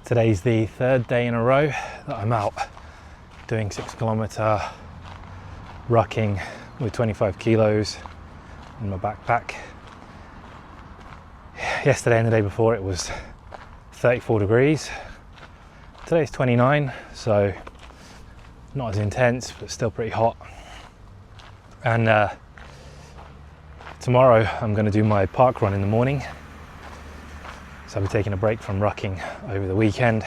Today's the third day in a row that I'm out doing 6 kilometer rucking with 25 kilos in my backpack. Yesterday and the day before it was 34 degrees. Today's 29, so not as intense, but still pretty hot. And tomorrow I'm going to do my park run in the morning. So I'll be taking a break from rucking over the weekend.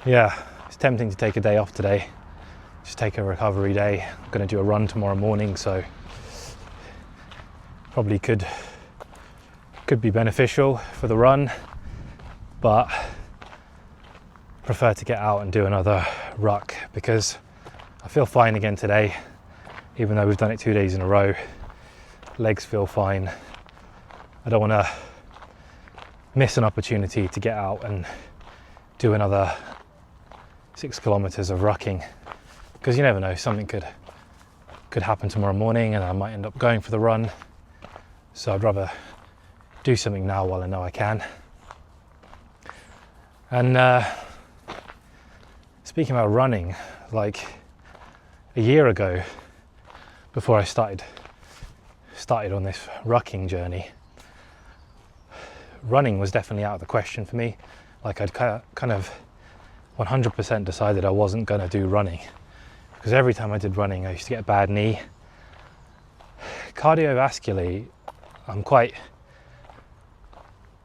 It's tempting to take a day off today, just take a recovery day. I'm going to do a run tomorrow morning, so probably could be beneficial for the run, but prefer to get out and do another ruck because I feel fine again today, even though we've done it 2 days in a row. Legs feel fine. I don't want to miss an opportunity to get out and do another 6 kilometers of rucking, because you never know, something could happen tomorrow morning and I might end up going for the run. So I'd rather do something now while I know I can. And speaking about running, like a year ago, before I started on this rucking journey, running was definitely out of the question for me. Like I'd kind of 100% decided I wasn't going to do running, because every time I did running I used to get a bad knee. Cardiovascularly, I'm quite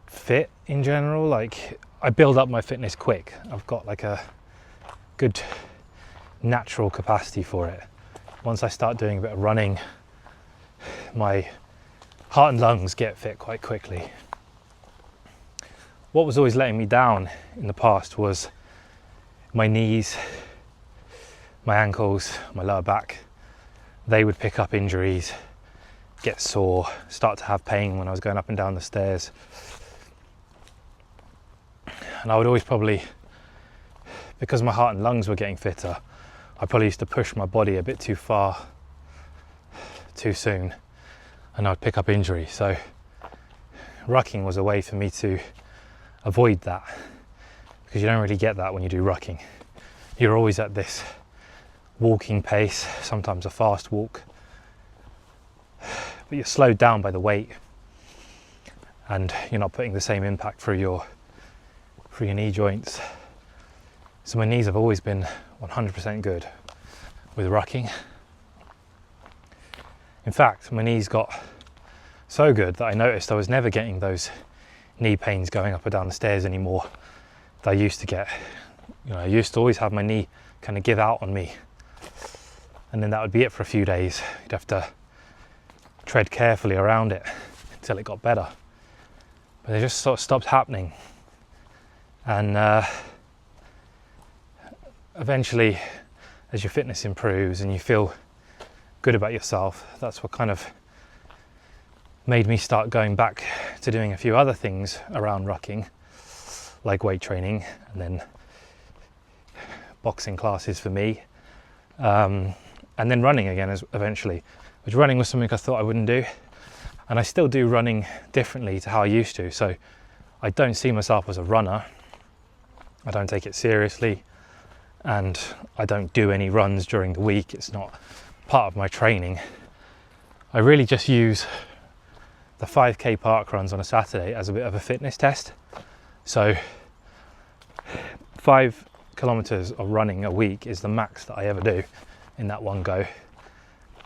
fit in general. Like I build up my fitness quick. I've got like a good natural capacity for it. Once I start doing a bit of running, my heart and lungs get fit quite quickly. What was always letting me down in the past was my knees, my ankles, my lower back. They would pick up injuries, get sore, start to have pain when I was going up and down the stairs. And I would always probably, because my heart and lungs were getting fitter, I probably used to push my body a bit too far, too soon, and I'd pick up injury. So rucking was a way for me to avoid that, because you don't really get that when you do rucking. You're always at this walking pace, sometimes a fast walk, but you're slowed down by the weight and you're not putting the same impact through your knee joints. So my knees have always been 100% good with rucking. In fact, my knees got so good that I noticed I was never getting those knee pains going up or down the stairs anymore that I used to get. I used to always have my knee kind of give out on me, and then that would be it for a few days. You'd have to tread carefully around it until it got better. But it just sort of stopped happening. And eventually, as your fitness improves and you feel good about yourself, that's what kind of made me start going back to doing a few other things around rucking, like weight training and then boxing classes for me, and then running again eventually, which running was something I thought I wouldn't do, and I still do running differently to how I used to. So I don't see myself as a runner, I don't take it seriously, and I don't do any runs during the week. It's not part of my training. I really just use the 5k park runs on a Saturday as a bit of a fitness test. So 5 kilometers of running a week is the max that I ever do in that one go,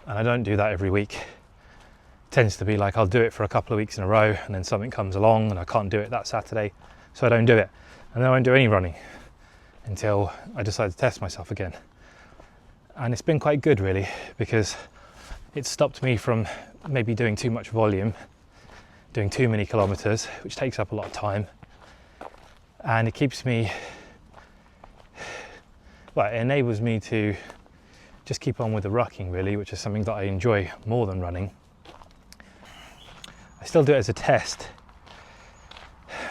and I don't do that every week. It tends to be like I'll do it for a couple of weeks in a row, and then something comes along and I can't do it that Saturday, so I don't do it, and then I won't do any running until I decide to test myself again. And it's been quite good really, because it stopped me from maybe doing too much volume, doing too many kilometers, which takes up a lot of time, and it keeps me, it enables me to just keep on with the rucking really, which is something that I enjoy more than running. I still do it as a test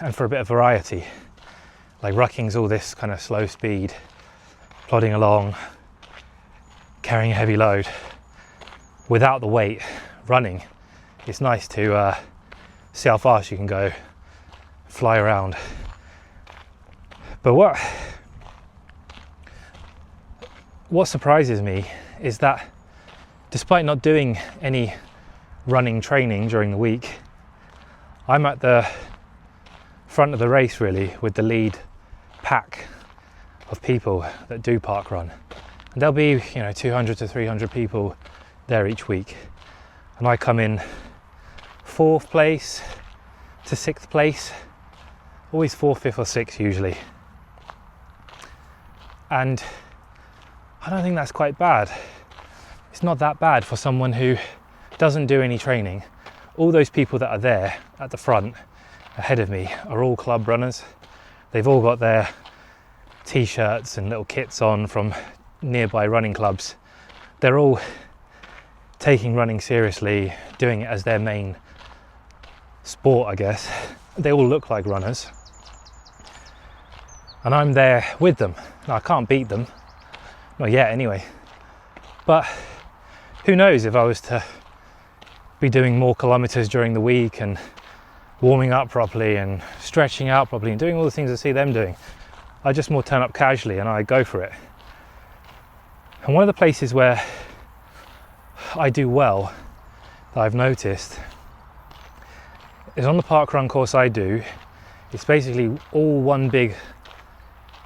and for a bit of variety. Like rucking's all this kind of slow speed, plodding along, carrying a heavy load without the weight. Running, it's nice to see how fast you can go, fly around. But what surprises me is that despite not doing any running training during the week, I'm at the front of the race really with the lead pack of people that do parkrun. And there'll be 200 to 300 people there each week, and I come in 4th place to 6th place, always 4th, 5th or 6th usually. And I don't think that's quite bad. It's not that bad for someone who doesn't do any training. All those people that are there at the front ahead of me are all club runners. They've all got their t-shirts and little kits on from nearby running clubs. They're all taking running seriously, doing it as their main sport, I guess. They all look like runners. And I'm there with them. Now, I can't beat them, not yet anyway. But who knows, if I was to be doing more kilometers during the week and warming up properly and stretching out properly and doing all the things I see them doing, I just more turn up casually and I go for it. And one of the places where I do well that I've noticed is on the parkrun course I do. It's basically all one big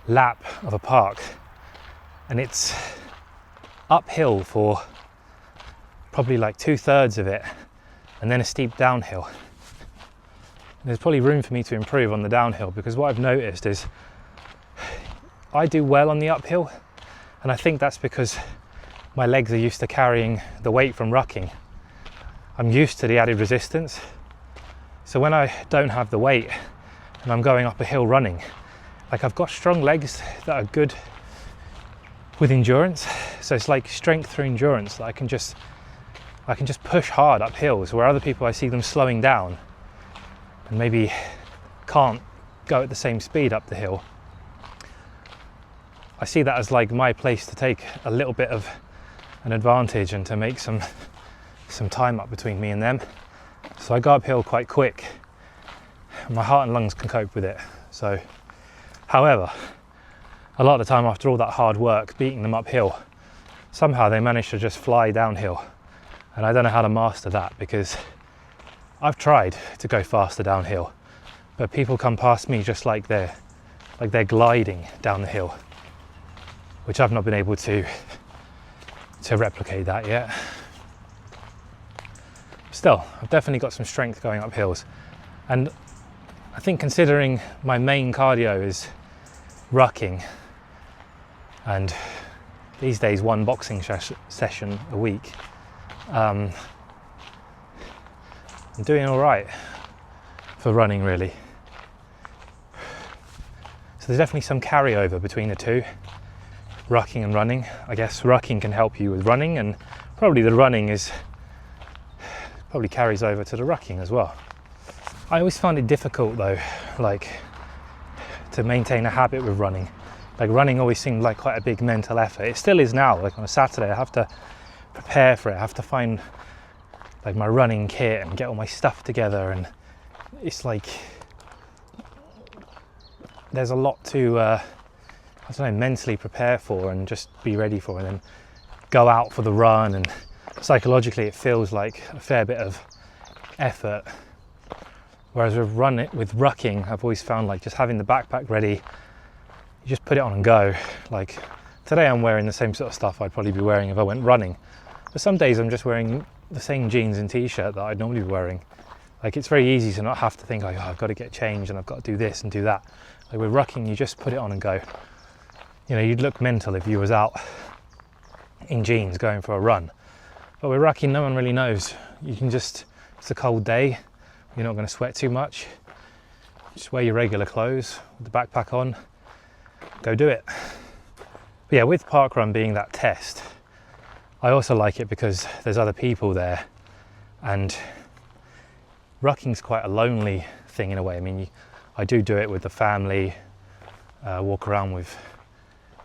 lap of a park, and it's uphill for probably like 2/3 of it, and then a steep downhill. There's probably room for me to improve on the downhill, because what I've noticed is I do well on the uphill, and I think that's because my legs are used to carrying the weight from rucking. I'm used to the added resistance. So when I don't have the weight and I'm going up a hill running, like, I've got strong legs that are good with endurance. So it's like strength through endurance, that I can just push hard up hills, where other people, I see them slowing down and maybe can't go at the same speed up the hill. I see that as like my place to take a little bit of an advantage and to make some time up between me and them. So I go uphill quite quick. My heart and lungs can cope with it. So, however, a lot of the time after all that hard work beating them uphill, somehow they manage to just fly downhill. And I don't know how to master that, because I've tried to go faster downhill, but people come past me just like they're gliding down the hill, which I've not been able to replicate that yet. Still, I've definitely got some strength going up hills, and I think, considering my main cardio is rucking, and these days one boxing session a week, I'm doing all right for running, really. So there's definitely some carryover between the two, rucking and running. I guess rucking can help you with running, and probably the running probably carries over to the rucking as well. I always find it difficult though, like, to maintain a habit with running. Like, running always seemed like quite a big mental effort. It still is now. Like, on a Saturday I have to prepare for it. I have to find like my running kit and get all my stuff together, and it's like there's a lot to mentally prepare for and just be ready for, and then go out for the run, and psychologically it feels like a fair bit of effort. Whereas with rucking, I've always found, like, just having the backpack ready, you just put it on and go. Like, today I'm wearing the same sort of stuff I'd probably be wearing if I went running, but some days I'm just wearing the same jeans and t-shirt that I'd normally be wearing. Like, it's very easy to not have to think, like, oh, I've got to get changed and I've got to do this and do that. Like, with rucking, you just put it on and go. You know, you'd look mental if you was out in jeans going for a run. But with rucking, no one really knows. You can just, it's a cold day, you're not going to sweat too much. Just wear your regular clothes with the backpack on, go do it. But yeah, with parkrun being that test, I also like it because there's other people there, and rucking's quite a lonely thing in a way. I mean, I do it with the family, walk around with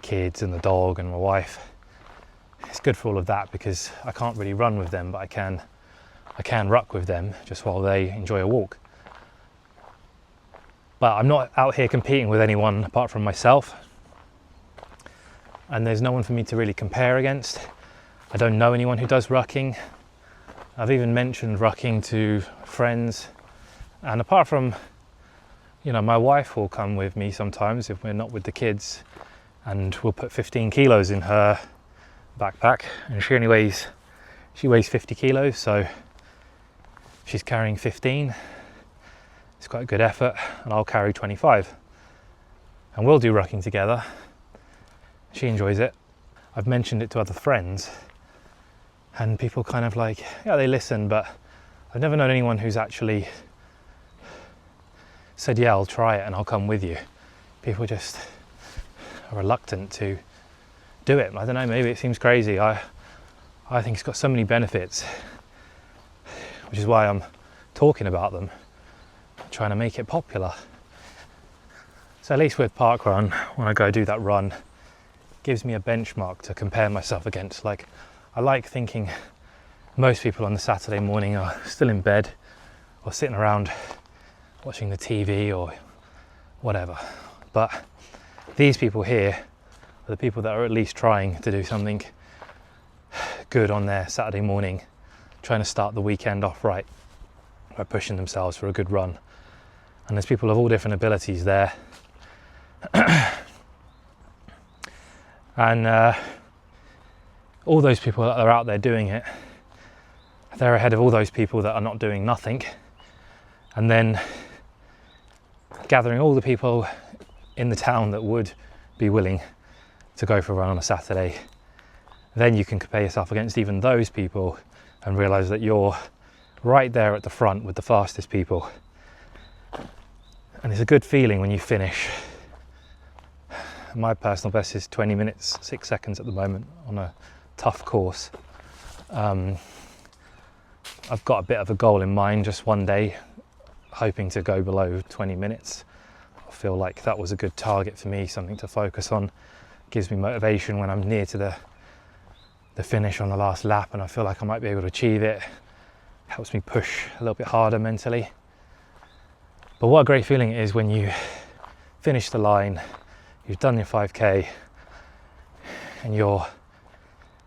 kids and the dog and my wife. It's good for all of that because I can't really run with them, but I can ruck with them just while they enjoy a walk. But I'm not out here competing with anyone apart from myself. And there's no one for me to really compare against. I don't know anyone who does rucking. I've even mentioned rucking to friends. And apart from, you know, my wife will come with me sometimes if we're not with the kids, and we'll put 15 kilos in her backpack, and she weighs 50 kilos, so she's carrying 15. It's quite a good effort, and I'll carry 25. And we'll do rucking together. She enjoys it. I've mentioned it to other friends, and people kind of like, yeah, they listen, but I've never known anyone who's actually said, yeah, I'll try it and I'll come with you. People just are reluctant to do it. I don't know, maybe it seems crazy. I think it's got so many benefits, which is why I'm talking about them, trying to make it popular. So at least with parkrun, when I go do that run, it gives me a benchmark to compare myself against. Like, I like thinking most people on the Saturday morning are still in bed or sitting around watching the TV or whatever. But these people here are the people that are at least trying to do something good on their Saturday morning, trying to start the weekend off right by pushing themselves for a good run. And there's people of all different abilities there. And all those people that are out there doing it, they're ahead of all those people that are not doing nothing. And then gathering all the people in the town that would be willing to go for a run on a Saturday, then you can compare yourself against even those people and realise that you're right there at the front with the fastest people. And it's a good feeling when you finish. My personal best is 20 minutes, 6 seconds at the moment on a tough course. I've got a bit of a goal in mind, just one day, hoping to go below 20 minutes. I feel like that was a good target for me, something to focus on. Gives me motivation when I'm near to the finish on the last lap, and I feel like I might be able to achieve it. Helps me push a little bit harder mentally. But what a great feeling it is when you finish the line, you've done your 5k, and you're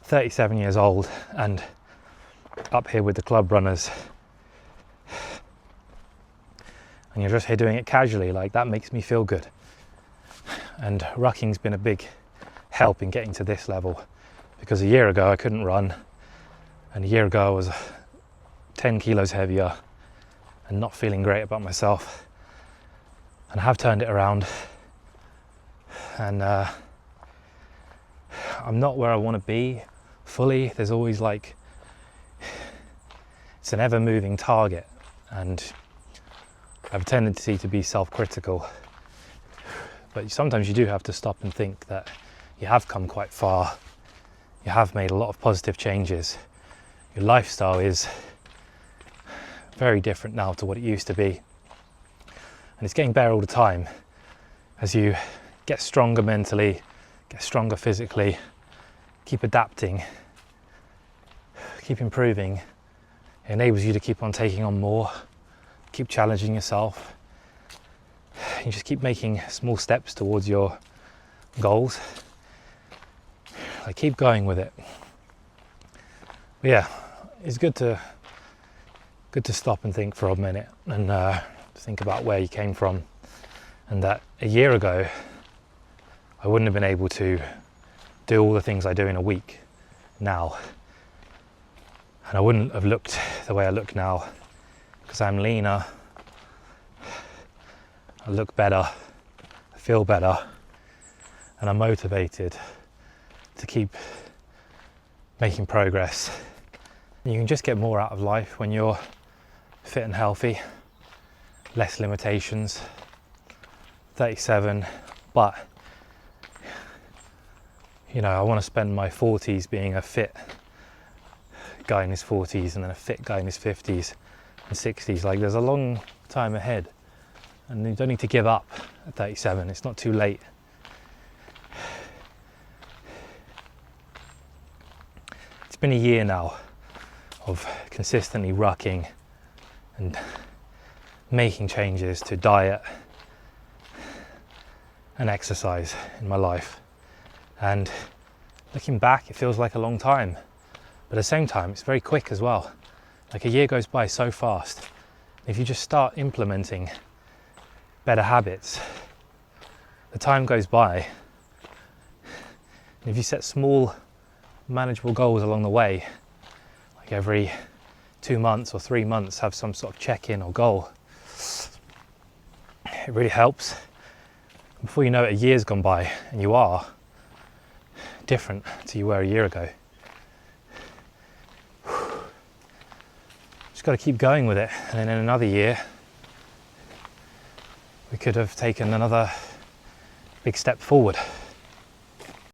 37 years old and up here with the club runners, and you're just here doing it casually. Like, that makes me feel good. And rucking's been a big help in getting to this level, because a year ago I couldn't run, and a year ago I was 10 kilos heavier and not feeling great about myself. And I have turned it around, and I'm not where I want to be fully. There's always like, it's an ever moving target, and I have a tendency to be self-critical. But sometimes you do have to stop and think that you have come quite far. You have made a lot of positive changes. Your lifestyle is very different now to what it used to be. And it's getting better all the time as you get stronger mentally, get stronger physically, keep adapting, keep improving. It enables you to keep on taking on more, keep challenging yourself. You just keep making small steps towards your goals. Like, keep going with it. But yeah, it's good to stop and think for a minute, and think about where you came from, and that a year ago I wouldn't have been able to do all the things I do in a week now, and I wouldn't have looked the way I look now, because I'm leaner, I look better, I feel better, and I'm motivated to keep making progress. You can just get more out of life when you're fit and healthy, less limitations. 37, but you know, I want to spend my 40s being a fit guy in his 40s, and then a fit guy in his 50s and 60s. Like, there's a long time ahead, and you don't need to give up at 37. It's not too late. It's been a year now of consistently rucking and making changes to diet an exercise in my life. And looking back, it feels like a long time, but at the same time, it's very quick as well. Like a year goes by so fast. If you just start implementing better habits, the time goes by. And if you set small, manageable goals along the way, like every 2 months or 3 months, have some sort of check-in or goal, it really helps. Before you know it, a year's gone by and you are different to you were a year ago. Just got to keep going with it, and then in another year we could have taken another big step forward.